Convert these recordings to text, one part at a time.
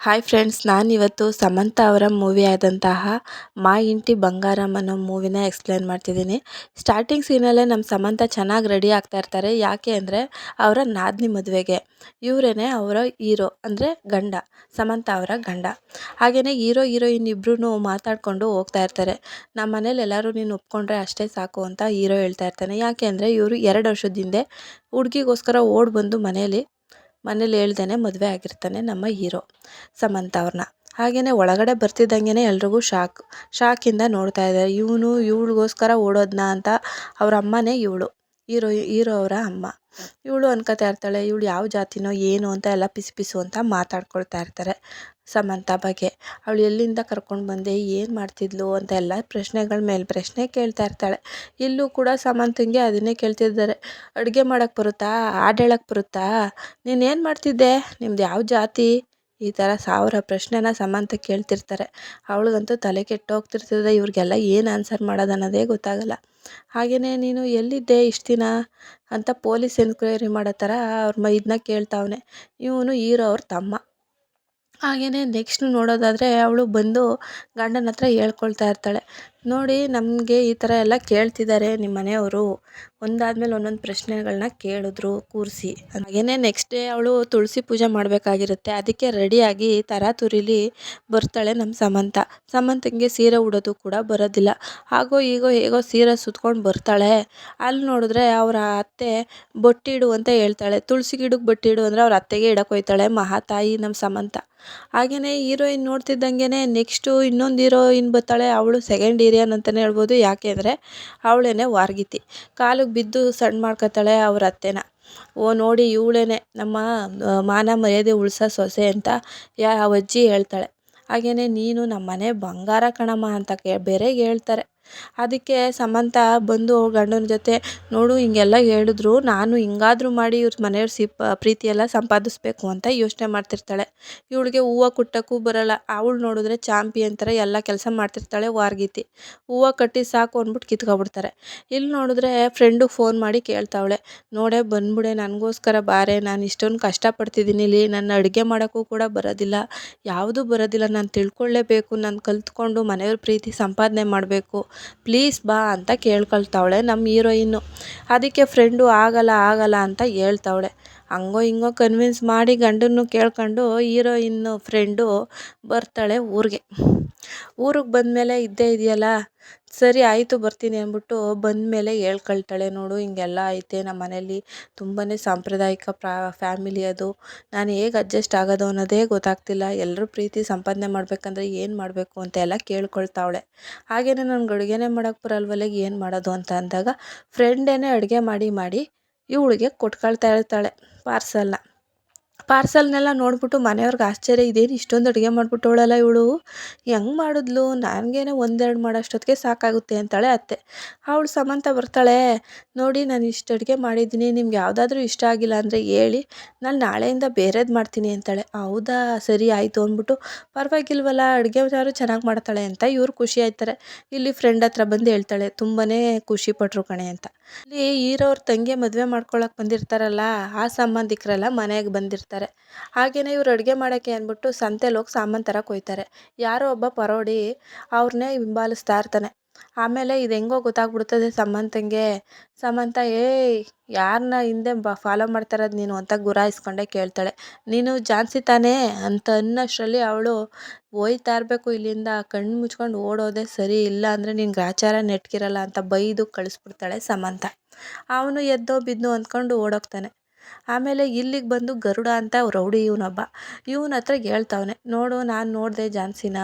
Hi friends, ನಾನಿವತ್ತು ಸಮಂತಾ ಅವರ movie ಆದಂತಹ ಮಾ ಇಂಟಿ ಬಂಗಾರಂ ಅನ್ನೋ ಮೂವಿನ ಎಕ್ಸ್ಪ್ಲೇನ್ ಮಾಡ್ತಿದ್ದೀನಿ. ಸ್ಟಾರ್ಟಿಂಗ್ ಸೀನಲ್ಲೇ ನಮ್ಮ ಸಮಂತಾ ಚೆನ್ನಾಗಿ ರೆಡಿ ಆಗ್ತಾ ಇರ್ತಾರೆ. ಯಾಕೆ ಅಂದರೆ ಅವರ ನಾದಿನಿ ಮದುವೆಗೆ. ಇವರೇನೆ ಅವರ ಹೀರೋ ಅಂದರೆ ಗಂಡ, ಸಮಂತಾ ಅವರ ಗಂಡ. ಹಾಗೆಯೇ ಹೀರೋ ಹೀರೋಯಿನ್ ಇಬ್ಬರೂ ಮಾತಾಡಿಕೊಂಡು ಹೋಗ್ತಾ ಇರ್ತಾರೆ. ನಮ್ಮ ಮನೇಲಿ ಎಲ್ಲರೂ ನೀನು ಒಪ್ಕೊಂಡ್ರೆ ಅಷ್ಟೇ ಸಾಕು ಅಂತ ಹೀರೋ ಹೇಳ್ತಾ ಇರ್ತಾನೆ. ಯಾಕೆ ಅಂದರೆ ಇವರು 2 ವರ್ಷದ ಹಿಂದೆ ಹುಡುಗಿಗೋಸ್ಕರ ಓಡಿ ಬಂದು ಮನೇಲಿ ಹೇಳ್ದೇನೆ ಮದುವೆ ಆಗಿರ್ತಾನೆ ನಮ್ಮ ಹೀರೋ ಸಮಂತಾ ಅವ್ರನ್ನ. ಹಾಗೆಯೇ ಒಳಗಡೆ ಬರ್ತಿದ್ದಂಗೆ ಎಲ್ರಿಗೂ ಶಾಕಿಂದ ನೋಡ್ತಾ ಇದ್ದಾರೆ. ಇವಳಿಗೋಸ್ಕರ ಓಡೋದ್ನಾ ಅಂತ. ಅವ್ರ ಅಮ್ಮನೇ ಇವಳು, ಹೀರೋ ಅವರ ಅಮ್ಮ. ಇವಳು ಅನ್ಕೋತಾ ಇರ್ತಾಳೆ, ಇವಳು ಯಾವ ಜಾತಿನೋ ಏನು ಅಂತ ಎಲ್ಲ ಪಿಸು ಪಿಸು ಅಂತ ಮಾತಾಡ್ಕೊಳ್ತಾ ಇರ್ತಾರೆ ಸಮಂತಾ ಬಗ್ಗೆ. ಅವಳು ಎಲ್ಲಿಂದ ಕರ್ಕೊಂಡು ಬಂದೆ, ಏನು ಮಾಡ್ತಿದ್ಲು ಅಂತ ಎಲ್ಲ ಪ್ರಶ್ನೆಗಳ ಮೇಲೆ ಪ್ರಶ್ನೆ ಕೇಳ್ತಾ ಇರ್ತಾಳೆ. ಇಲ್ಲೂ ಕೂಡ ಸಮಂತಂಗೆ ಅದನ್ನೇ ಕೇಳ್ತಿದ್ದಾರೆ. ಅಡುಗೆ ಮಾಡೋಕ್ಕೆ ಬರುತ್ತಾ, ಹಾಡು ಹೇಳೋಕ್ಕೆ ಬರುತ್ತಾ, ನೀನೇನು ಮಾಡ್ತಿದ್ದೆ, ನಿಮ್ದು ಯಾವ ಜಾತಿ, ಈ ಥರ 1000 ಪ್ರಶ್ನೆನ ಸಮಂತ ಕೇಳ್ತಿರ್ತಾರೆ. ಅವಳಿಗಂತೂ ತಲೆ ಕೆಟ್ಟೋಗ್ತಿರ್ತದೆ. ಇವ್ರಿಗೆಲ್ಲ ಏನು ಆನ್ಸರ್ ಮಾಡೋದು ಅನ್ನೋದೇ ಗೊತ್ತಾಗಲ್ಲ. ಹಾಗೆಯೇ ನೀನು ಎಲ್ಲಿದ್ದೆ ಇಷ್ಟು ದಿನ ಅಂತ ಪೊಲೀಸ್ ಎನ್ಕ್ವೈರಿ ಮಾಡೋ ಥರ ಅವ್ರ ಇದನ್ನ ಕೇಳ್ತಾವನೆ. ಇವನು ಹೀರೋ ಅವ್ರ ತಮ್ಮ. ಹಾಗೆಯೇ ನೆಕ್ಸ್ಟ್ ನೋಡೋದಾದರೆ ಅವಳು ಬಂದು ಗಂಡನ ಹತ್ರ ಹೇಳ್ಕೊಳ್ತಾ ಇರ್ತಾಳೆ, ನೋಡಿ ನಮಗೆ ಈ ಥರ ಎಲ್ಲ ಕೇಳ್ತಿದ್ದಾರೆ ನಿಮ್ಮ ಮನೆಯವರು, ಒಂದಾದ್ಮೇಲೆ ಒಂದೊಂದು ಪ್ರಶ್ನೆಗಳನ್ನ ಕೇಳಿದ್ರು ಕೂರಿಸಿ. ಹಾಗೆಯೇ ನೆಕ್ಸ್ಟ್ ಡೇ ಅವಳು ತುಳಸಿ ಪೂಜೆ ಮಾಡಬೇಕಾಗಿರುತ್ತೆ. ಅದಕ್ಕೆ ರೆಡಿಯಾಗಿ ತರಾತುರಿಲಿ ಬರ್ತಾಳೆ ನಮ್ಮ ಸಮಂತಂಗೆ ಸೀರೆ ಉಡೋದು ಕೂಡ ಬರೋದಿಲ್ಲ. ಹಾಗೋ ಈಗೋ ಹೇಗೋ ಸೀರೆ ಸುತ್ಕೊಂಡು ಬರ್ತಾಳೆ. ಅಲ್ಲಿ ನೋಡಿದ್ರೆ ಅವರ ಅತ್ತೆ ಬೊಟ್ಟಿಡು ಅಂತ ಹೇಳ್ತಾಳೆ. ತುಳಸಿ ಗಿಡಕ್ಕೆ ಬೊಟ್ಟಿಡು ಅಂದರೆ ಅವ್ರ ಅತ್ತೆಗೆ ಇಡಕ್ಕೆ ಹೋಯ್ತಾಳೆ ಮಹಾತಾಯಿ ನಮ್ಮ ಸಮಂತ. ಹಾಗೆಯೇ ಹೀರೋಯಿನ್ ನೋಡ್ತಿದ್ದಂಗೆ ನೆಕ್ಸ್ಟು ಇನ್ನೊಂದು ಹೀರೋಯಿನ್ ಬರ್ತಾಳೆ. ಅವಳು ಸೆಕೆಂಡ್ ಹೀರೋಯಿನ್ ಅಂತಲೇ ಹೇಳ್ಬೋದು. ಯಾಕೆ ಅಂದರೆ ಅವಳೇನೆ ವಾರ್ಗಿತಿ. ಕಾಲಿಗೆ ಬಿದ್ದು ಸಣ್ಣ ಮಾಡ್ಕೊತಾಳೆ ಅವ್ರ ಅತ್ತೆನ. ನೋಡಿ ಇವಳೇನೆ ನಮ್ಮ ಮಾನ ಮರ್ಯಾದೆ ಉಳ್ಸೋ ಸೊಸೆ ಅಂತ ಅಜ್ಜಿ ಹೇಳ್ತಾಳೆ. ಹಾಗೆಯೇ ನೀನು ನಮ್ಮ ಮನೆ ಬಂಗಾರ ಕಣಮ್ಮ ಅಂತ ಬೇರೆ ಹೇಳ್ತಾರೆ. ಅದಕ್ಕೆ ಸಮಂತ ಬಂದು ಗಂಡನ ಜೊತೆ, ನೋಡು ಹಿಂಗೆಲ್ಲ ಹೇಳಿದ್ರು, ನಾನು ಹಿಂಗಾದ್ರೂ ಮಾಡಿ ಇವ್ರ ಮನೆಯವ್ರ ಪ್ರೀತಿಯೆಲ್ಲ ಸಂಪಾದಿಸ್ಬೇಕು ಅಂತ ಯೋಚನೆ ಮಾಡ್ತಿರ್ತಾಳೆ. ಇವಳಿಗೆ ಹೂವು ಕುಟ್ಟಕ್ಕೂ ಬರಲ್ಲ. ಅವಳು ನೋಡಿದ್ರೆ ಚಾಂಪಿಯನ್ ಥರ ಎಲ್ಲ ಕೆಲಸ ಮಾಡ್ತಿರ್ತಾಳೆ ವಾರ್ಗಿತಿ. ಹೂವು ಕಟ್ಟಿ ಸಾಕು ಅಂದ್ಬಿಟ್ಟು ಕಿತ್ಕೊಬಿಡ್ತಾರೆ. ಇಲ್ಲಿ ನೋಡಿದ್ರೆ ಫ್ರೆಂಡು ಫೋನ್ ಮಾಡಿ ಕೇಳ್ತಾವಳೆ, ನೋಡೇ ಬಂದ್ಬಿಡೆ, ನನಗೋಸ್ಕರ ಬಾರೆ, ನಾನು ಇಷ್ಟೊಂದು ಕಷ್ಟಪಡ್ತಿದ್ದೀನಿ ಇಲ್ಲಿ, ನನ್ನ ಅಡುಗೆ ಮಾಡೋಕ್ಕೂ ಕೂಡ ಬರೋದಿಲ್ಲ, ಯಾವುದೂ ಬರೋದಿಲ್ಲ, ನಾನು ತಿಳ್ಕೊಳ್ಳೇಬೇಕು, ನಾನು ಕಲ್ತ್ಕೊಂಡು ಮನೆಯವ್ರ ಪ್ರೀತಿ ಸಂಪಾದನೆ ಮಾಡಬೇಕು, ಪ್ಲೀಸ್ ಬಾ ಅಂತ ಕೇಳ್ಕೊಳ್ತಾವಳೆ ನಮ್ಮ ಹೀರೋಯಿನ್ನು. ಅದಕ್ಕೆ ಫ್ರೆಂಡು ಆಗಲ್ಲ ಅಂತ ಹೇಳ್ತಾವಳೆ. ಹಂಗೋ ಹಿಂಗೋ ಕನ್ವಿನ್ಸ್ ಮಾಡಿ ಗಂಡನ್ನು ಕೇಳ್ಕೊಂಡು ಹೀರೋಯಿನ್ನು ಫ್ರೆಂಡು ಬರ್ತಾಳೆ ಊರಿಗೆ ಬಂದಮೇಲೆ ಇದ್ದೇ ಇದೆಯಲ್ಲ, ಸರಿ ಆಯಿತು ಬರ್ತೀನಿ ಅಂದ್ಬಿಟ್ಟು ಬಂದಮೇಲೆ ಹೇಳ್ಕೊಳ್ತಾಳೆ, ನೋಡು ಹಿಂಗೆಲ್ಲ ಐತೆ ನಮ್ಮ ಮನೇಲಿ, ತುಂಬಾ ಸಾಂಪ್ರದಾಯಿಕ ಫ್ಯಾಮಿಲಿ ಅದು, ನಾನು ಹೇಗೆ ಅಡ್ಜಸ್ಟ್ ಆಗೋದು ಅನ್ನೋದೇ ಗೊತ್ತಾಗ್ತಿಲ್ಲ, ಎಲ್ಲರೂ ಪ್ರೀತಿ ಸಂಪಾದನೆ ಮಾಡಬೇಕಂದ್ರೆ ಏನು ಮಾಡಬೇಕು ಅಂತ ಎಲ್ಲ ಕೇಳ್ಕೊಳ್ತಾವಳೆ. ಹಾಗೆಯೇ ನನಗೆ ಅಡುಗೆನೇ ಮಾಡೋಕ್ಕೆ ಬರಲ್ವಲ್ಲ, ಏನು ಮಾಡೋದು ಅಂತ ಅಂದಾಗ ಫ್ರೆಂಡೇನೆ ಅಡುಗೆ ಮಾಡಿ ಇವಳಿಗೆ ಕೊಟ್ಕೊಳ್ತಾ ಇರ್ತಾಳೆ ಪಾರ್ಸಲ್ನೆಲ್ಲ ನೋಡ್ಬಿಟ್ಟು ಮನೆಯವ್ರಿಗೆ ಆಶ್ಚರ್ಯ, ಇದೇನು ಇಷ್ಟೊಂದು ಅಡುಗೆ ಮಾಡಿಬಿಟ್ಟವಳಲ್ಲ ಇವಳು, ಹೆಂಗೆ ಮಾಡಿದ್ಲು, ನನಗೇನೆ 1-2 ಮಾಡೋಷ್ಟೊತ್ತಿಗೆ ಸಾಕಾಗುತ್ತೆ ಅಂತಾಳೆ ಅತ್ತೆ. ಅವಳು ಸಮಂತ ಬರ್ತಾಳೆ, ನೋಡಿ ನಾನು ಇಷ್ಟು ಅಡುಗೆ ಮಾಡಿದ್ದೀನಿ, ನಿಮ್ಗೆ ಯಾವುದಾದ್ರೂ ಇಷ್ಟ ಆಗಿಲ್ಲ ಅಂದರೆ ಹೇಳಿ, ನಾನು ನಾಳೆಯಿಂದ ಬೇರೆದು ಮಾಡ್ತೀನಿ ಅಂತಾಳೆ. ಹೌದಾ, ಸರಿ ಆಯಿತು ಅಂದ್ಬಿಟ್ಟು, ಪರವಾಗಿಲ್ವಲ್ಲ ಅಡುಗೆ ಯಾರು ಚೆನ್ನಾಗಿ ಮಾಡ್ತಾಳೆ ಅಂತ ಇವ್ರು ಖುಷಿ ಆಯ್ತಾರೆ. ಇಲ್ಲಿ ಫ್ರೆಂಡ್ ಹತ್ರ ಬಂದು ಹೇಳ್ತಾಳೆ, ತುಂಬಾ ಖುಷಿ ಪಟ್ರು ಕಣೆ ಅಂತ. ಇಲ್ಲಿ ಹೀರೋವ್ರ ತಂಗಿ ಮದುವೆ ಮಾಡ್ಕೊಳಕ್ಕೆ ಬಂದಿರ್ತಾರಲ್ಲ, ಆ ಸಂಬಂಧಿಕರೆಲ್ಲ ಮನೆಗೆ ಬಂದಿರ್ತಾರೆ. ಹಾಗೆಯೇ ಇವ್ರು ಅಡುಗೆ ಮಾಡೋಕ್ಕೆ ಅಂದ್ಬಿಟ್ಟು ಸಂತೆಲಿ ಹೋಗಿ ಸಾಮಾನು ತರಕ್ಕೆ ಹೋಗ್ತಾರೆ. ಯಾರೋ ಒಬ್ಬ ಪರೋಡಿ ಅವ್ರನ್ನೇ ಹಿಂಬಾಲಿಸ್ತಾ ಇರ್ತಾನೆ. ಆಮೇಲೆ ಇದು ಹೆಂಗೋ ಗೊತ್ತಾಗ್ಬಿಡ್ತದೆ ಸಮಂತ ಯಾರನ್ನ ಹಿಂದೆ ಫಾಲೋ ಮಾಡ್ತಾ ಇರೋದು ನೀನು ಅಂತ ಗುರಾಯಿಸ್ಕೊಂಡೆ ಕೇಳ್ತಾಳೆ. ನೀನು ಝಾನ್ಸಿ ತಾನೇ ಅಂತ ಅನ್ನೋಷ್ಟರಲ್ಲಿ ಅವಳು ಹೋಯ್ತಾ ಇರಬೇಕು ಇಲ್ಲಿಂದ, ಕಣ್ಣು ಮುಚ್ಕೊಂಡು ಓಡೋದೆ ಸರಿ, ಇಲ್ಲ ಅಂದರೆ ನಿನ್ಗೆ ಆಚಾರ ನೆಟ್ಕಿರಲ್ಲ ಅಂತ ಬೈದು ಕಳಿಸ್ಬಿಡ್ತಾಳೆ ಸಮಂತ. ಅವನು ಎದ್ದೋ ಬಿದ್ದೋ ಅಂದ್ಕೊಂಡು ಓಡೋಗ್ತಾನೆ. ಆಮೇಲೆ ಇಲ್ಲಿಗೆ ಬಂದು ಗರುಡ ಅಂತ ರೌಡಿ ಇವನೊಬ್ಬ, ಇವನ ಹತ್ರ ಹೇಳ್ತಾವನೆ, ನೋಡು ನಾನು ನೋಡಿದೆ ಝಾನ್ಸಿನ,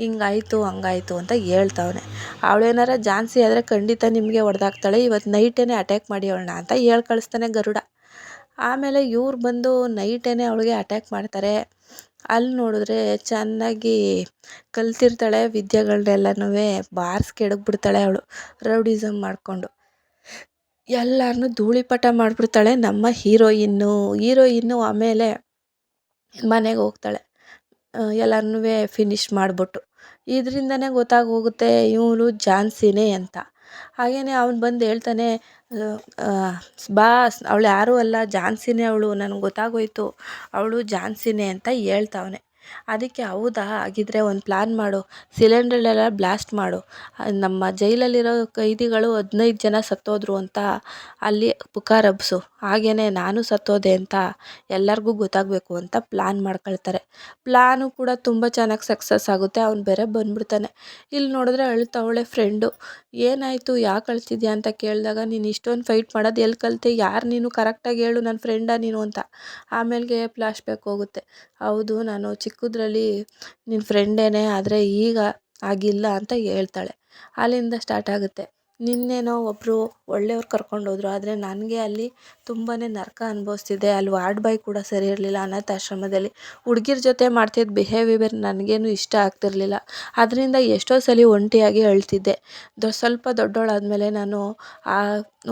ಹಿಂಗಾಯ್ತು ಹಂಗಾಯ್ತು ಅಂತ ಹೇಳ್ತಾವನೆ. ಅವಳೇನಾರ ಝಾನ್ಸಿ ಆದರೆ ಖಂಡಿತ ನಿಮಗೆ ಹೊಡೆದಾಕ್ತಾಳೆ, ಇವತ್ತು ನೈಟೇನೆ ಅಟ್ಯಾಕ್ ಮಾಡಿ ಅವಳನ್ನ ಅಂತ ಕಳಿಸ್ತಾನೆ ಗರುಡ. ಆಮೇಲೆ ಇವ್ರು ಬಂದು ನೈಟೇನೆ ಅವಳಿಗೆ ಅಟ್ಯಾಕ್ ಮಾಡ್ತಾರೆ. ಅಲ್ಲಿ ನೋಡಿದ್ರೆ ಚೆನ್ನಾಗಿ ಕಲ್ತಿರ್ತಾಳೆ ವಿದ್ಯೆಗಳನ್ನೆಲ್ಲನೂ ಬಾರಿಸ್ಕೆಡಗ್ಬಿಡ್ತಾಳೆ ಅವಳು ರೌಡಿಸಮ್ ಮಾಡಿಕೊಂಡು. ಎಲ್ಲರನ್ನೂ ಧೂಳಿಪಟ ಮಾಡಿಬಿಡ್ತಾಳೆ ನಮ್ಮ ಹೀರೋಯಿನ್ನು. ಆಮೇಲೆ ಮನೆಗೆ ಹೋಗ್ತಾಳೆ ಎಲ್ಲರನ್ನೂ ಫಿನಿಶ್ ಮಾಡಿಬಿಟ್ಟು. ಇದರಿಂದನೇ ಗೊತ್ತಾಗೋಗುತ್ತೆ ಇವಳು ಝಾನ್ಸಿನೇ ಅಂತ. ಹಾಗೆಯೇ ಅವನು ಬಂದು ಹೇಳ್ತಾನೆ, ಅವಳು ಯಾರೂ ಅಲ್ಲ, ಝಾನ್ಸಿನೇ ಅವಳು, ನನಗೆ ಗೊತ್ತಾಗೋಯ್ತು ಅವಳು ಝಾನ್ಸಿನೇ ಅಂತ ಹೇಳ್ತಾವನೆ. ಅದಕ್ಕೆ ಹೌದಾ ಹಾಗಿದ್ರೆ ಒಂದು ಪ್ಲ್ಯಾನ್ ಮಾಡು, ಸಿಲಿಂಡ್ರಲ್ಲೆಲ್ಲ ಬ್ಲಾಸ್ಟ್ ಮಾಡು. ನಮ್ಮ ಜೈಲಲ್ಲಿರೋ ಕೈದಿಗಳು 15 ಜನ ಸತ್ತೋದ್ರು ಅಂತ ಅಲ್ಲಿ ಪುಕಾರ್ ಹಬ್ಸು. ಹಾಗೆಯೇ ನಾನು ಸತ್ತೋದೆ ಅಂತ ಎಲ್ಲರಿಗೂ ಗೊತ್ತಾಗಬೇಕು ಅಂತ ಪ್ಲ್ಯಾನ್ ಮಾಡ್ಕೊಳ್ತಾರೆ. ಪ್ಲ್ಯಾನು ಕೂಡ ತುಂಬ ಚೆನ್ನಾಗಿ ಸಕ್ಸಸ್ ಆಗುತ್ತೆ. ಅವ್ನು ಬೇರೆ ಬಂದ್ಬಿಡ್ತಾನೆ. ಇಲ್ಲಿ ನೋಡಿದ್ರೆ ಅಳ್ತಾವಳೆ ಫ್ರೆಂಡು. ಏನಾಯಿತು, ಯಾಕೆ ಅಳ್ತಿದ್ಯಾ ಅಂತ ಕೇಳಿದಾಗ, ನೀನು ಇಷ್ಟೊಂದು ಫೈಟ್ ಮಾಡೋದು ಎಲ್ಲಿ ಕಲಿತೆ, ಯಾರು ನೀನು ಕರೆಕ್ಟಾಗಿ ಹೇಳು, ನನ್ನ ಫ್ರೆಂಡಾ ನೀನು ಅಂತ. ಆಮೇಲೆ ಫ್ಲ್ಯಾಶ್ ಬ್ಯಾಕ್ ಹೋಗುತ್ತೆ. ಹೌದು, ನಾನು ಚಿಕ್ಕದ್ರಲ್ಲಿ ನಿನ್ನ ಫ್ರೆಂಡೇನೆ, ಆದರೆ ಈಗ ಆಗಿಲ್ಲ ಅಂತ ಹೇಳ್ತಾಳೆ. ಅಲ್ಲಿಂದ ಸ್ಟಾರ್ಟ್ ಆಗುತ್ತೆ. ನಿನ್ನೇನೋ ಒಬ್ಬರು ಒಳ್ಳೆಯವ್ರು ಕರ್ಕೊಂಡೋದ್ರು, ಆದರೆ ನನಗೆ ಅಲ್ಲಿ ತುಂಬಾ ನರಕ ಅನುಭವಿಸ್ತಿದ್ದೆ. ಅಲ್ಲಿ ವಾರ್ಡ್ ಬಾಯ್ ಕೂಡ ಸರಿ ಇರಲಿಲ್ಲ. ಅನಾಥಾಶ್ರಮದಲ್ಲಿ ಹುಡುಗಿರ ಜೊತೆ ಮಾಡ್ತಿದ್ದ ಬಿಹೇವಿಯರ್ ನನಗೇನು ಇಷ್ಟ ಆಗ್ತಿರ್ಲಿಲ್ಲ. ಅದರಿಂದ ಎಷ್ಟೋ ಸಲ ಒಂಟಿಯಾಗಿ ಅಳ್ತಿದ್ದೆ. ಸ್ವಲ್ಪ ದೊಡ್ಡವಳಾದಮೇಲೆ ನಾನು ಆ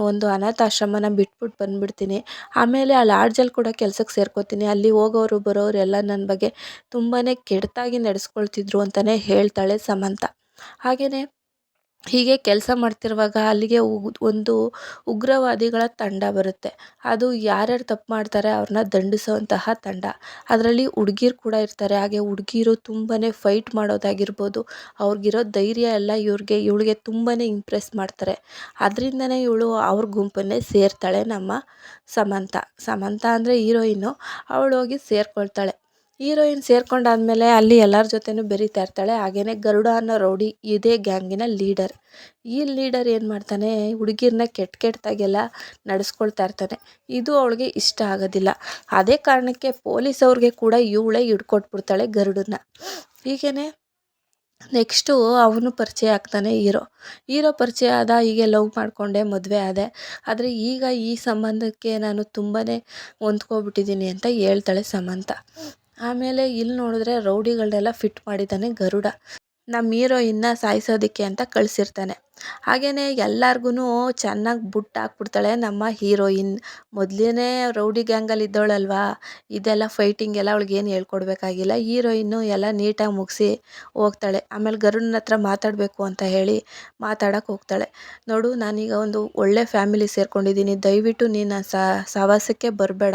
ಒಂದು ಅನಾಥಾಶ್ರಮನ ಬಿಟ್ಬಿಟ್ಟು ಬಂದುಬಿಡ್ತೀನಿ. ಆಮೇಲೆ ಆ ಲಾಡ್ಜಲ್ಲಿ ಕೂಡ ಕೆಲ್ಸಕ್ಕೆ ಸೇರ್ಕೋತೀನಿ. ಅಲ್ಲಿ ಹೋಗೋರು ಬರೋರು ಎಲ್ಲ ನನ್ನ ಬಗ್ಗೆ ತುಂಬಾ ಕೆಟ್ಟದಾಗಿ ನಡೆಸ್ಕೊಳ್ತಿದ್ರು ಅಂತಲೇ ಹೇಳ್ತಾಳೆ ಸಮಂತ. ಹಾಗೆಯೇ ಹೀಗೆ ಕೆಲಸ ಮಾಡ್ತಿರುವಾಗ ಅಲ್ಲಿಗೆ ಒಂದು ಉಗ್ರವಾದಿಗಳ ತಂಡ ಬರುತ್ತೆ. ಅದು ಯಾರ್ಯಾರು ತಪ್ಪು ಮಾಡ್ತಾರೆ ಅವ್ರನ್ನ ದಂಡಿಸೋವಂತಹ ತಂಡ. ಅದರಲ್ಲಿ ಹುಡುಗೀರು ಕೂಡ ಇರ್ತಾರೆ. ಹಾಗೆ ಹುಡುಗೀರು ತುಂಬಾ ಫೈಟ್ ಮಾಡೋದಾಗಿರ್ಬೋದು, ಅವ್ರಿಗಿರೋ ಧೈರ್ಯ ಎಲ್ಲ ಇವಳಿಗೆ ತುಂಬಾ ಇಂಪ್ರೆಸ್ ಮಾಡ್ತಾರೆ. ಅದರಿಂದನೇ ಇವಳು ಅವ್ರ ಗುಂಪನ್ನೇ ಸೇರ್ತಾಳೆ ನಮ್ಮ ಸಮಂತ. ಸಮಂತ ಅಂದರೆ ಹೀರೋಯಿನ್ನು. ಅವಳು ಹೋಗಿ ಸೇರ್ಕೊಳ್ತಾಳೆ. ಹೀರೋಯಿನ್ ಸೇರ್ಕೊಂಡಾದ್ಮೇಲೆ ಅಲ್ಲಿ ಎಲ್ಲರ ಜೊತೆನೂ ಬೆರೀತಾ ಇರ್ತಾಳೆ. ಹಾಗೆಯೇ ಗರುಡ ಅನ್ನೋ ರೌಡಿ ಇದೇ ಗ್ಯಾಂಗಿನ ಲೀಡರ್. ಈ ಲೀಡರ್ ಏನು ಮಾಡ್ತಾನೆ, ಹುಡುಗಿರನ್ನ ಕೆಟ್ಟದಾಗೆಲ್ಲ ನಡೆಸ್ಕೊಳ್ತಾ ಇರ್ತಾನೆ. ಇದು ಅವಳಿಗೆ ಇಷ್ಟ ಆಗೋದಿಲ್ಲ. ಅದೇ ಕಾರಣಕ್ಕೆ ಪೊಲೀಸವ್ರಿಗೆ ಕೂಡ ಇವಳೇ ಹಿಡ್ಕೊಟ್ಬಿಡ್ತಾಳೆ ಗರುಡನ್ನ. ಹೀಗೇ ನೆಕ್ಸ್ಟು ಅವನು ಪರಿಚಯ ಆಗ್ತಾನೆ ಹೀರೋ ಪರಿಚಯ ಆದ. ಹೀಗೆ ಲವ್ ಮಾಡಿಕೊಂಡೆ ಮದುವೆ ಆದೆ. ಆದರೆ ಈಗ ಈ ಸಂಬಂಧಕ್ಕೆ ನಾನು ತುಂಬಾ ಹೊಂದ್ಕೊಬಿಟ್ಟಿದ್ದೀನಿ ಅಂತ ಹೇಳ್ತಾಳೆ ಸಮಂತ. ಆಮೇಲೆ ಇಲ್ಲಿ ನೋಡಿದ್ರೆ ರೌಡಿಗಳನ್ನೆಲ್ಲ ಫಿಟ್ ಮಾಡಿದ್ದಾನೆ ಗರುಡ. ನಮ್ಮ ಹೀರೋಯಿನ್ನ ಸಾಯಿಸೋದಕ್ಕೆ ಅಂತ ಕಳಿಸಿರ್ತಾನೆ. ಹಾಗೆಯೇ ಎಲ್ಲರಿಗೂ ಚೆನ್ನಾಗಿ ಬುಟ್ಟು ಹಾಕ್ಬಿಡ್ತಾಳೆ ನಮ್ಮ ಹೀರೋಯಿನ್. ಮೊದಲೇ ರೌಡಿ ಗ್ಯಾಂಗಲ್ಲಿ ಇದ್ದವಳಲ್ವಾ, ಇದೆಲ್ಲ ಫೈಟಿಂಗ್ ಎಲ್ಲ ಅವಳಿಗೇನು ಹೇಳ್ಕೊಡ್ಬೇಕಾಗಿಲ್ಲ. ಹೀರೋಯಿನ್ನು ಎಲ್ಲ ನೀಟಾಗಿ ಮುಗಿಸಿ ಹೋಗ್ತಾಳೆ. ಆಮೇಲೆ ಗರುಡನ ಹತ್ರ ಮಾತಾಡಬೇಕು ಅಂತ ಹೇಳಿ ಮಾತಾಡೋಕ್ಕೆ ಹೋಗ್ತಾಳೆ. ನೋಡು, ನಾನೀಗ ಒಂದು ಒಳ್ಳೆ ಫ್ಯಾಮಿಲಿ ಸೇರ್ಕೊಂಡಿದ್ದೀನಿ, ದಯವಿಟ್ಟು ನೀನು ಸಹವಾಸಕ್ಕೆ ಬರಬೇಡ,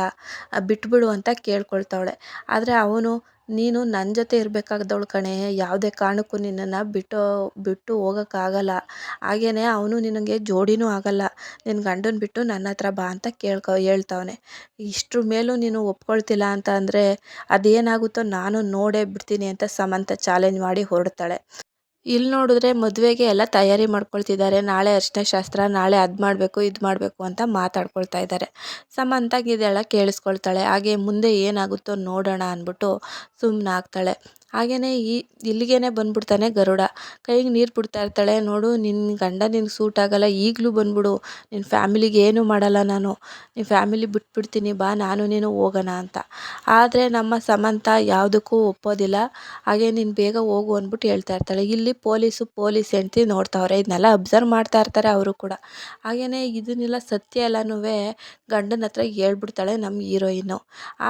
ಬಿಟ್ಬಿಡು ಅಂತ ಕೇಳ್ಕೊಳ್ತಾವಳೆ. ಆದರೆ ಅವನು, ನೀನು ನನ್ನ ಜೊತೆ ಇರಬೇಕಾದವಳು ಕಣೆ, ಯಾವುದೇ ಕಾರಣಕ್ಕೂ ನಿನ್ನನ್ನು ಬಿಟ್ಟು ಹೋಗೋಕ್ಕಾಗಲ್ಲ. ಹಾಗೆಯೇ ಅವನು ನಿನಗೆ ಜೋಡಿನೂ ಆಗಲ್ಲ. ನಿನ್ನ ಗಂಡನ ಬಿಟ್ಟು ನನ್ನ ಹತ್ರ ಬಾ ಅಂತ ಹೇಳ್ತಾವನೆ. ಇಷ್ಟ್ರ ಮೇಲೂ ನೀನು ಒಪ್ಕೊಳ್ತಿಲ್ಲ ಅಂತ ಅಂದರೆ ಅದೇನಾಗುತ್ತೋ ನಾನು ನೋಡೇ ಬಿಡ್ತೀನಿ ಅಂತ ಸಮಂತ ಚಾಲೆಂಜ್ ಮಾಡಿ ಹೊರಡ್ತಾಳೆ. ಇಲ್ಲಿ ನೋಡಿದ್ರೆ ಮದುವೆಗೆ ಎಲ್ಲ ತಯಾರಿ ಮಾಡ್ಕೊಳ್ತಿದ್ದಾರೆ. ನಾಳೆ ಅರಿಶಿನ ಶಾಸ್ತ್ರ, ನಾಳೆ ಅದು ಮಾಡಬೇಕು ಇದು ಮಾಡಬೇಕು ಅಂತ ಮಾತಾಡ್ಕೊಳ್ತಾ ಇದ್ದಾರೆ. ಸಮಂತಾಗೆ ಇದೆಲ್ಲ ಕೇಳಿಸ್ಕೊಳ್ತಾಳೆ. ಹಾಗೆ ಮುಂದೆ ಏನಾಗುತ್ತೋ ನೋಡೋಣ ಅಂದ್ಬಿಟ್ಟು ಸುಮ್ಮನಾಗ್ತಾಳೆ. ಹಾಗೆಯೇ ಇಲ್ಲಿಗೇ ಬಂದ್ಬಿಡ್ತಾನೆ ಗರುಡ. ಕೈಗೆ ನೀರು ಬಿಡ್ತಾ ಇರ್ತಾಳೆ. ನೋಡು, ನಿನ್ನ ಗಂಡ ನಿನ್ಗೆ ಸೂಟ್ ಆಗಲ್ಲ, ಈಗಲೂ ಬಂದ್ಬಿಡು, ನಿನ್ನ ಫ್ಯಾಮಿಲಿಗೆ ಏನೂ ಮಾಡಲ್ಲ ನಾನು, ನಿನ್ನ ಫ್ಯಾಮಿಲಿ ಬಿಟ್ಬಿಡ್ತೀನಿ, ಬಾ ನಾನು ನೀನು ಹೋಗೋಣ ಅಂತ. ಆದರೆ ನಮ್ಮ ಸಮಂತ ಯಾವುದಕ್ಕೂ ಒಪ್ಪೋದಿಲ್ಲ. ಹಾಗೆ ನೀನು ಬೇಗ ಹೋಗು ಅಂದ್ಬಿಟ್ಟು ಹೇಳ್ತಾ ಇರ್ತಾಳೆ. ಇಲ್ಲಿ ಪೊಲೀಸ್ ಹೆಂಡ್ತಿ ನೋಡ್ತಾವ್ರೆ. ಇದನ್ನೆಲ್ಲ ಅಬ್ಸರ್ವ್ ಮಾಡ್ತಾ ಇರ್ತಾರೆ ಅವರು ಕೂಡ. ಹಾಗೆಯೇ ಇದನ್ನೆಲ್ಲ ಸತ್ಯ ಎಲ್ಲನೂ ಗಂಡನ ಹತ್ರ ಹೇಳ್ಬಿಡ್ತಾಳೆ ನಮ್ಮ ಹೀರೋಯಿನ್ನು.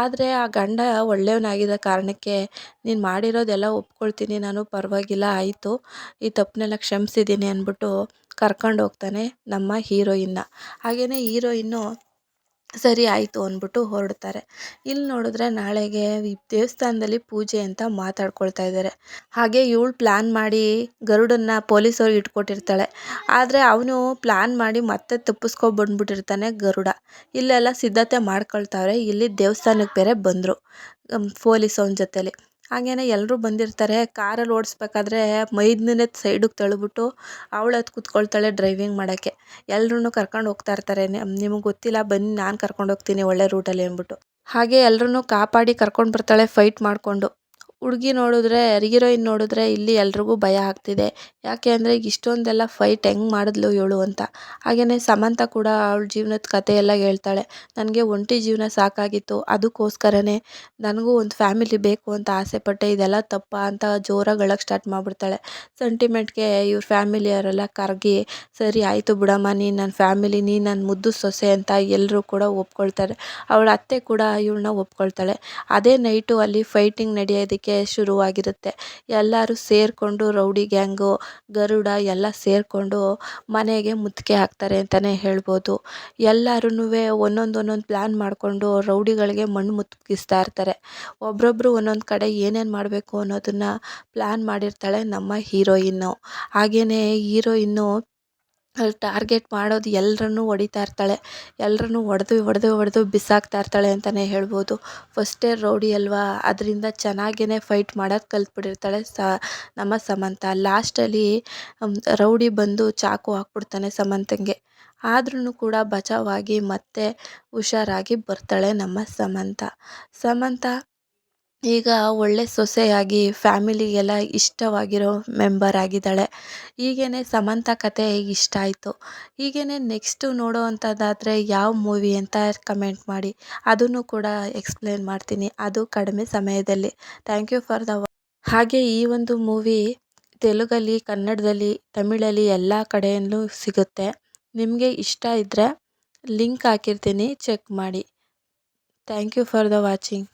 ಆದರೆ ಆ ಗಂಡ ಒಳ್ಳೆಯವನಾಗಿದ್ದ ಕಾರಣಕ್ಕೆ, ನೀನು ಮಾಡಿರೋದೆಲ್ಲ ಒಪ್ಕೊಳ್ತೀನಿ ನಾನು, ಪರವಾಗಿಲ್ಲ, ಆಯಿತು, ಈ ತಪ್ಪನ್ನೆಲ್ಲ ಕ್ಷಮಿಸಿದ್ದೀನಿ ಅಂದ್ಬಿಟ್ಟು ಕರ್ಕೊಂಡು ಹೋಗ್ತಾನೆ ನಮ್ಮ ಹೀರೋಯಿನ್ನ. ಹಾಗೆಯೇ ಹೀರೋಯಿನ್ನು ಸರಿ ಆಯಿತು ಅಂದ್ಬಿಟ್ಟು ಹೊರಡ್ತಾರೆ. ಇಲ್ಲಿ ನೋಡಿದ್ರೆ ನಾಳೆಗೆ ಈ ದೇವಸ್ಥಾನದಲ್ಲಿ ಪೂಜೆ ಅಂತ ಮಾತಾಡ್ಕೊಳ್ತಾ ಇದ್ದಾರೆ. ಹಾಗೆ ಇವಳು ಪ್ಲ್ಯಾನ್ ಮಾಡಿ ಗರುಡನ್ನ ಪೊಲೀಸವ್ರಿಗೆ ಇಟ್ಕೊಟ್ಟಿರ್ತಾಳೆ. ಆದರೆ ಅವನು ಪ್ಲ್ಯಾನ್ ಮಾಡಿ ಮತ್ತೆ ತಪ್ಪಿಸ್ಕೊಂಡ್ಬಂದ್ಬಿಟ್ಟಿರ್ತಾನೆ ಗರುಡ. ಇಲ್ಲೆಲ್ಲ ಸಿದ್ಧತೆ ಮಾಡ್ಕೊಳ್ತಾವ್ರೆ. ಇಲ್ಲಿ ದೇವಸ್ಥಾನಕ್ಕೆ ಬೇರೆ ಬಂದರು ಪೊಲೀಸವನ ಜೊತೆಲಿ. ಹಾಗೇನೆ ಎಲ್ಲರೂ ಬಂದಿರ್ತಾರೆ. ಕಾರಲ್ಲಿ ಓಡಿಸ್ಬೇಕಾದ್ರೆ ಮೈದನನ್ನೇ ಸೈಡಿಗೆ ತಳ್ಳಿಬಿಟ್ಟು ಅವಳು ಹತ್ತು ಕೂತ್ಕೊಳ್ತಾಳೆ ಡ್ರೈವಿಂಗ್ ಮಾಡೋಕ್ಕೆ. ಎಲ್ಲರೂ ಕರ್ಕೊಂಡು ಹೋಗ್ತಾ ಇರ್ತಾರೆ. ನಿಮಗೆ ಗೊತ್ತಿಲ್ಲ, ಬನ್ನಿ ನಾನು ಕರ್ಕೊಂಡು ಹೋಗ್ತೀನಿ ಒಳ್ಳೆ ರೂಟಲ್ಲಿ ಅಂದ್ಬಿಟ್ಟು. ಹಾಗೆ ಎಲ್ಲರೂ ಕಾಪಾಡಿ ಕರ್ಕೊಂಡು ಬರ್ತಾಳೆ ಫೈಟ್ ಮಾಡಿಕೊಂಡು. ಹೀರೋಯಿನ್ ನೋಡಿದ್ರೆ ಇಲ್ಲಿ ಎಲ್ರಿಗೂ ಭಯ ಆಗ್ತಿದೆ. ಯಾಕೆ ಅಂದರೆ ಇಷ್ಟೊಂದೆಲ್ಲ ಫೈಟ್ ಹೆಂಗೆ ಮಾಡಿದ್ಲು ಇವಳು ಅಂತ. ಹಾಗೆಯೇ ಸಮಂತ ಕೂಡ ಅವಳ ಜೀವನದ ಕಥೆ ಎಲ್ಲ ಹೇಳ್ತಾಳೆ. ನನಗೆ ಒಂಟಿ ಜೀವನ ಸಾಕಾಗಿತ್ತು, ಅದಕ್ಕೋಸ್ಕರನೇ ನನಗೂ ಒಂದು ಫ್ಯಾಮಿಲಿ ಬೇಕು ಅಂತ ಆಸೆ ಪಟ್ಟೆ, ಇದೆಲ್ಲ ತಪ್ಪಾ ಅಂತ ಜೋರಾಗಿ ಅಳಕ್ಕೆ ಸ್ಟಾರ್ಟ್ ಮಾಡಿಬಿಡ್ತಾಳೆ. ಸೆಂಟಿಮೆಂಟ್ಗೆ ಇವ್ರ ಫ್ಯಾಮಿಲಿಯವರೆಲ್ಲ ಕರಗಿ, ಸರಿ ಆಯಿತು ಬಿಡಮ್ಮ, ನೀನು ನನ್ನ ಫ್ಯಾಮಿಲಿ, ನೀನು ನನ್ನ ಮುದ್ದು ಸೊಸೆ ಅಂತ ಎಲ್ಲರೂ ಕೂಡ ಒಪ್ಕೊಳ್ತಾರೆ. ಅವಳ ಅತ್ತೆ ಕೂಡ ಇವಳನ್ನ ಒಪ್ಕೊಳ್ತಾಳೆ. ಅದೇ ನೈಟು ಅಲ್ಲಿ ಫೈಟಿಂಗ್ ನಡೆಯೋದಕ್ಕೆ ನಡೆಯೋಕ್ಕೆ ಶುರುವಾಗಿರುತ್ತೆ. ಎಲ್ಲರೂ ಸೇರಿಕೊಂಡು ರೌಡಿ ಗ್ಯಾಂಗು, ಗರುಡ ಎಲ್ಲ ಸೇರಿಕೊಂಡು ಮನೆಗೆ ಮುತ್ತಿಗೆ ಹಾಕ್ತಾರೆ ಅಂತಲೇ ಹೇಳ್ಬೋದು. ಎಲ್ಲರೂ ಒಂದೊಂದು ಪ್ಲ್ಯಾನ್ ಮಾಡಿಕೊಂಡು ರೌಡಿಗಳಿಗೆ ಮಣ್ಣು ಮುತ್ತಿಗಿಸ್ತಾ ಇರ್ತಾರೆ. ಒಬ್ಬೊಬ್ಬರು ಒಂದೊಂದು ಕಡೆ ಏನೇನು ಮಾಡಬೇಕು ಅನ್ನೋದನ್ನು ಪ್ಲ್ಯಾನ್ ಮಾಡಿರ್ತಾಳೆ ನಮ್ಮ ಹೀರೋಯಿನ್ನು. ಹಾಗೆಯೇ ಹೀರೋಯಿನ್ನು ಟಾರ್ಗೆಟ್ ಮಾಡೋದು ಎಲ್ರನ್ನೂ ಹೊಡಿತಾ ಇರ್ತಾಳೆ. ಎಲ್ರನ್ನೂ ಹೊಡೆದು ಬಿಸಾಕ್ತಾ ಇರ್ತಾಳೆ ಅಂತಲೇ ಹೇಳ್ಬೋದು. ಫಸ್ಟೇ ರೌಡಿ ಅಲ್ವಾ, ಅದರಿಂದ ಚೆನ್ನಾಗೇ ಫೈಟ್ ಮಾಡೋದು ಕಲ್ತ್ಬಿಟ್ಟಿರ್ತಾಳೆ ನಮ್ಮ ಸಮಂತ. ಲಾಸ್ಟಲ್ಲಿ ರೌಡಿ ಬಂದು ಚಾಕು ಹಾಕ್ಬಿಡ್ತಾನೆ ಸಮಂತಂಗೆ. ಆದ್ರೂ ಕೂಡ ಬಚಾವಾಗಿ ಮತ್ತೆ ಹುಷಾರಾಗಿ ಬರ್ತಾಳೆ ನಮ್ಮ ಸಮಂತ. ಸಮಂತ ಈಗ ಒಳ್ಳೆ ಸೊಸೆಯಾಗಿ ಫ್ಯಾಮಿಲಿಗೆಲ್ಲ ಇಷ್ಟವಾಗಿರೋ ಮೆಂಬರ್ ಆಗಿದ್ದಾಳೆ. ಹೀಗೇ ಸಮಂತ ಕತೆ ಇಷ್ಟ ಆಯಿತು. ಹೀಗೇ ನೆಕ್ಸ್ಟು ನೋಡೋ ಅಂಥದ್ದಾದರೆ ಯಾವ ಮೂವಿ ಅಂತ ಕಮೆಂಟ್ ಮಾಡಿ, ಅದನ್ನು ಕೂಡ ಎಕ್ಸ್ಪ್ಲೇನ್ ಮಾಡ್ತೀನಿ, ಅದು ಕಡಿಮೆ ಸಮಯದಲ್ಲಿ. ಥ್ಯಾಂಕ್ ಯು ಫಾರ್ ದ ಹಾಗೆ ಈ ಒಂದು ಮೂವಿ ತೆಲುಗಲ್ಲಿ, ಕನ್ನಡದಲ್ಲಿ, ತಮಿಳಲ್ಲಿ ಎಲ್ಲ ಕಡೆಯಲ್ಲೂ ಸಿಗುತ್ತೆ. ನಿಮಗೆ ಇಷ್ಟ ಇದ್ದರೆ ಲಿಂಕ್ ಹಾಕಿರ್ತೀನಿ, ಚೆಕ್ ಮಾಡಿ. Thank you for the watching.